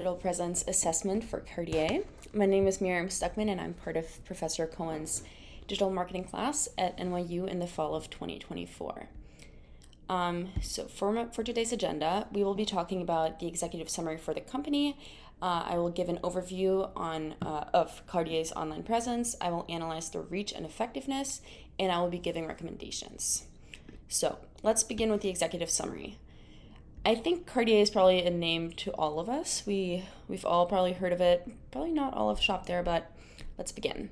Digital Presence Assessment for Cartier. My name is Miriam Stuckman, and I'm part of Professor Cohen's digital marketing class at NYU in the fall of 2024. So for today's agenda, we will be talking about the executive summary for the company. I will give an overview of Cartier's online presence. I will analyze the reach and effectiveness, and I will be giving recommendations. So let's begin with the executive summary. I think Cartier is probably a name to all of us. We've all probably heard of it. Probably not all have shopped there, but let's begin.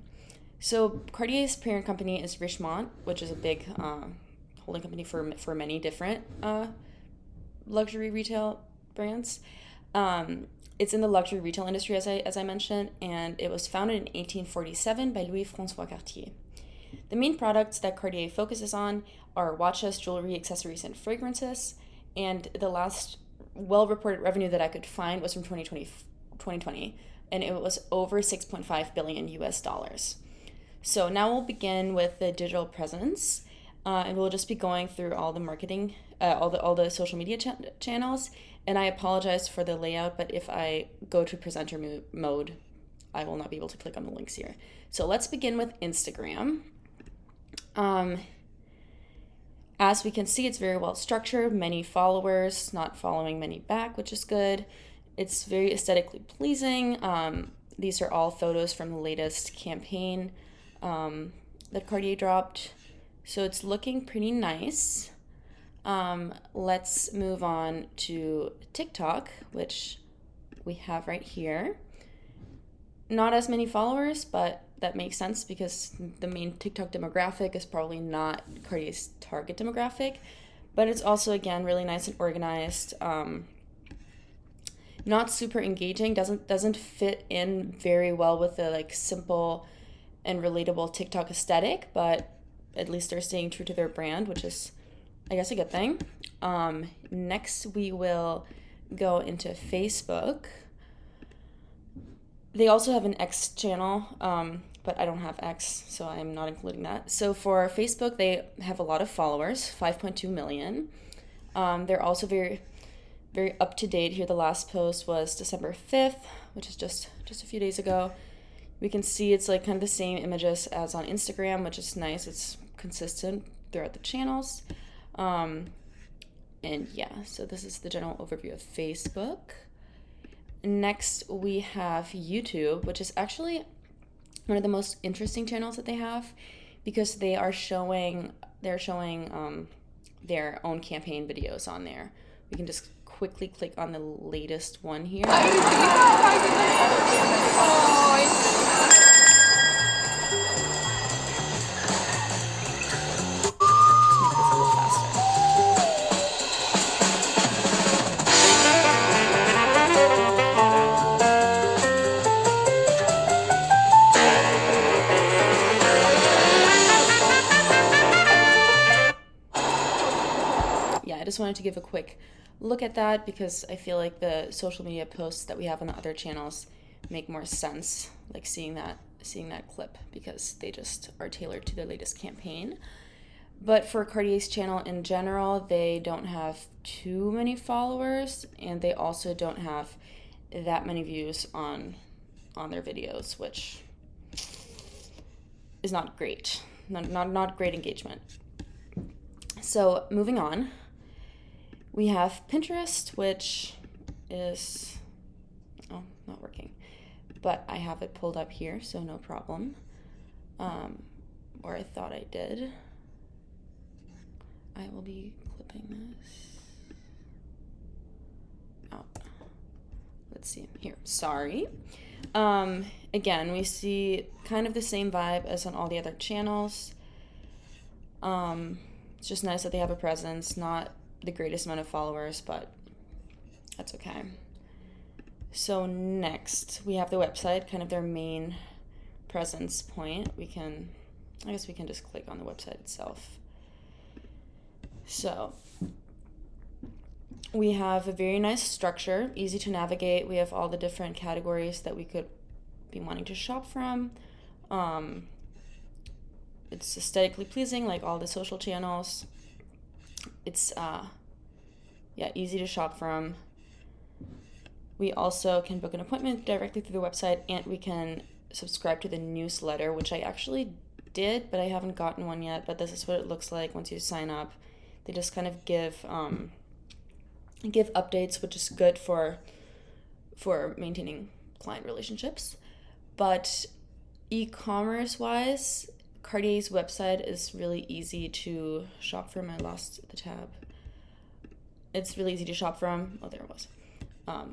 So Cartier's parent company is Richemont, which is a big holding company for many different luxury retail brands. It's in the luxury retail industry, as I mentioned, and it was founded in 1847 by Louis-François Cartier. The main products that Cartier focuses on are watches, jewelry, accessories, and fragrances. And the last well-reported revenue that I could find was from 2020, and it was over 6.5 billion US dollars. So now we'll begin with the digital presence, and we'll just be going through all the marketing, all the social media channels. And I apologize for the layout, but if I go to presenter mode, I will not be able to click on the links here. So let's begin with Instagram. As we can see, it's very well structured, many followers, not following many back, which is good. It's very aesthetically pleasing. These are all photos from the latest campaign that Cartier dropped. So it's looking pretty nice. Let's move on to TikTok, which we have right here. Not as many followers, but that makes sense because the main TikTok demographic is probably not Cartier's target demographic, but it's also, again, really nice and organized. Not super engaging, doesn't fit in very well with the simple and relatable TikTok aesthetic, but at least they're staying true to their brand, which is, I guess, a good thing. Next, we will go into Facebook. They also have an X channel, but I don't have X, so I'm not including that. So for Facebook, they have a lot of followers, 5.2 million. They're also very, very up to date. Here, the last post was December 5th, which is just a few days ago. We can see it's kind of the same images as on Instagram, which is nice. It's consistent throughout the channels. And yeah, so this is the general overview of Facebook. Next, we have YouTube, which is actually one of the most interesting channels that they have because they're showing their own campaign videos on there. We can just quickly click on the latest one here. I just wanted to give a quick look at that because I feel like the social media posts that we have on the other channels make more sense, like seeing that clip, because they just are tailored to their latest campaign. But for Cartier's channel in general, they don't have too many followers, and they also don't have that many views on their videos, which is not great. Not great engagement. So moving on. We have Pinterest, which is, not working, but I have it pulled up here, so no problem. Or I thought I did. I will be clipping this out. Let's see here. Sorry. Again, we see kind of the same vibe as on all the other channels. It's just nice that they have a presence, not the greatest amount of followers, but that's okay. So next, we have the website, kind of their main presence point. I guess we can just click on the website itself. So we have a very nice structure, easy to navigate. We have all the different categories that we could be wanting to shop from. It's aesthetically pleasing, like all the social channels. It's easy to shop from. We also can book an appointment directly through the website, and we can subscribe to the newsletter, which I actually did, but I haven't gotten one yet. But this is what it looks like once you sign up. They just kind of give updates, which is good for maintaining client relationships. But e-commerce wise, Cartier's website is really easy to shop from. I lost the tab. It's really easy to shop from. Oh, there it was.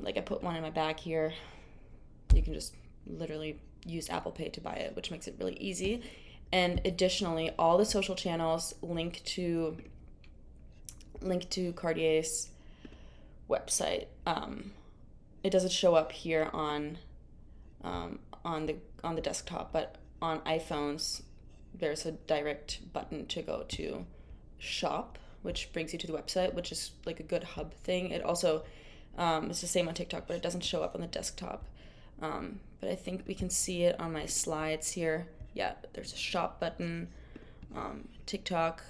Like I put one in my bag here. You can just literally use Apple Pay to buy it, which makes it really easy. And additionally, all the social channels link to Cartier's website. It doesn't show up here on the desktop, but on iPhones, there's a direct button to go to shop, which brings you to the website, which is like a good hub thing. It also it's the same on TikTok, but it doesn't show up on the desktop. But I think we can see it on my slides here. Yeah, there's a shop button. TikTok,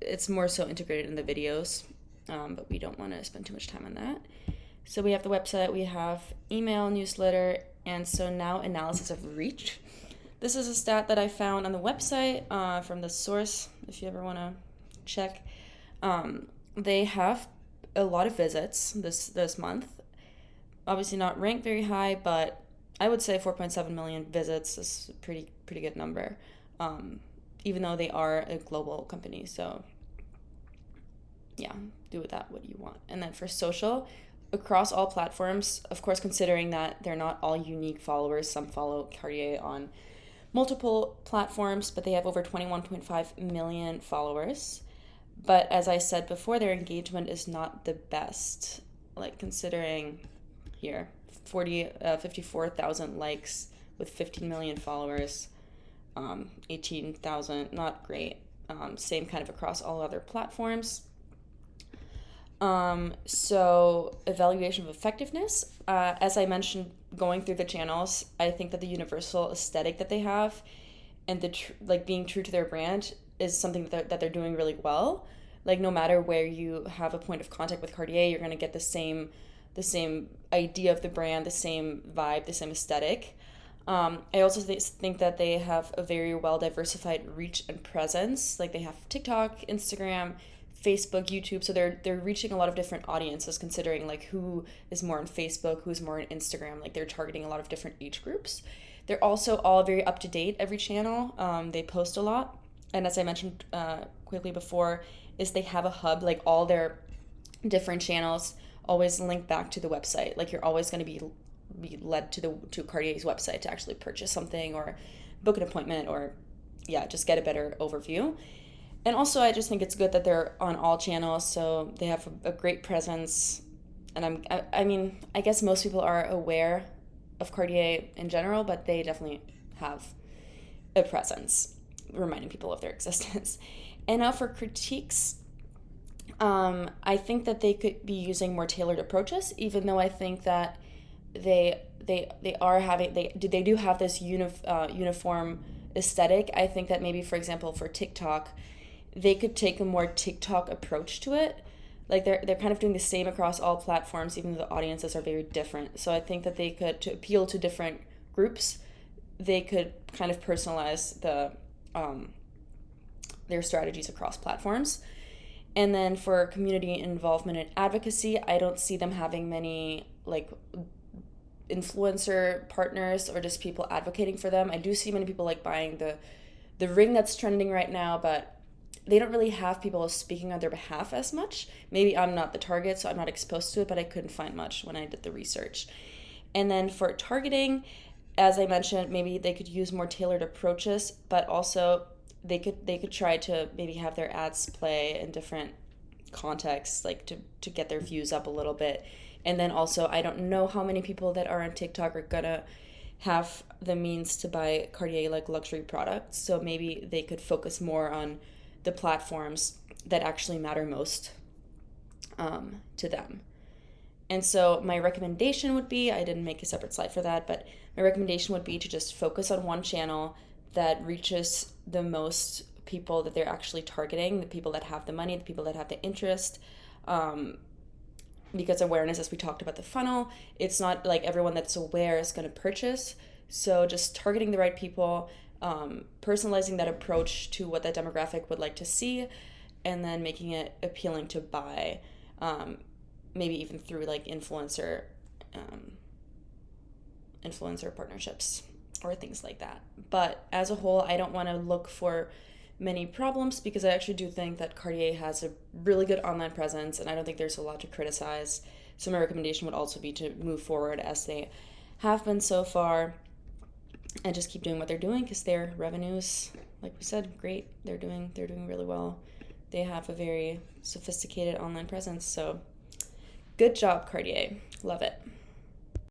it's more so integrated in the videos, but we don't want to spend too much time on that. So we have the website, we have email, newsletter, and so now analysis of reach. This is a stat that I found on the website from the source, if you ever want to check. They have a lot of visits this month. Obviously not ranked very high, but I would say 4.7 million visits is a pretty good number, even though they are a global company. So yeah, do with that what you want. And then for social, across all platforms, of course, considering that they're not all unique followers, some follow Cartier on multiple platforms, but they have over 21.5 million followers. But as I said before, their engagement is not the best. Like considering here, 54,000 likes with 15 million followers, 18,000, not great. Same kind of across all other platforms. So evaluation of effectiveness, as I mentioned, going through the channels, I think that the universal aesthetic that they have and the being true to their brand is something that they're doing really well. Like no matter where you have a point of contact with Cartier, you're going to get the same idea of the brand, the same vibe, the same aesthetic. I also think that they have a very well diversified reach and presence. Like they have TikTok, Instagram, Facebook, YouTube, so they're reaching a lot of different audiences, considering like who is more on Facebook, who's more on Instagram. Like they're targeting a lot of different age groups. They're also all very up to date, every channel. They post a lot, and as I mentioned quickly before, is they have a hub. Like all their different channels always link back to the website. Like you're always going to be led to Cartier's website to actually purchase something or book an appointment or just get a better overview. And also, I just think it's good that they're on all channels, so they have a great presence. And I guess most people are aware of Cartier in general, but they definitely have a presence, reminding people of their existence. And now for critiques, I think that they could be using more tailored approaches, even though I think that they do have this uniform aesthetic. I think that maybe, for example, for TikTok, they could take a more TikTok approach to it. Like they're kind of doing the same across all platforms, even though the audiences are very different. So I think that they could, to appeal to different groups, they could kind of personalize their strategies across platforms. And then for community involvement and advocacy, I don't see them having many like influencer partners or just people advocating for them. I do see many people like buying the ring that's trending right now, but they don't really have people speaking on their behalf as much. Maybe I'm not the target, so I'm not exposed to it, but I couldn't find much when I did the research. And then for targeting, as I mentioned, maybe they could use more tailored approaches, but also they could try to maybe have their ads play in different contexts, like to get their views up a little bit. And then also, I don't know how many people that are on TikTok are gonna have the means to buy Cartier like luxury products. So maybe they could focus more on the platforms that actually matter most to them. And so my recommendation would be, I didn't make a separate slide for that, but my recommendation would be to just focus on one channel that reaches the most people that they're actually targeting, the people that have the money, the people that have the interest, because awareness, as we talked about the funnel, it's not like everyone that's aware is going to purchase. So just targeting the right people, personalizing that approach to what that demographic would like to see, and then making it appealing to buy, maybe even through like influencer partnerships or things like that. But as a whole, I don't want to look for many problems because I actually do think that Cartier has a really good online presence, and I don't think there's a lot to criticize. So my recommendation would also be to move forward as they have been so far and just keep doing what they're doing, because their revenues, like we said, great. They're doing really well. They have a very sophisticated online presence. So good job, Cartier. Love it.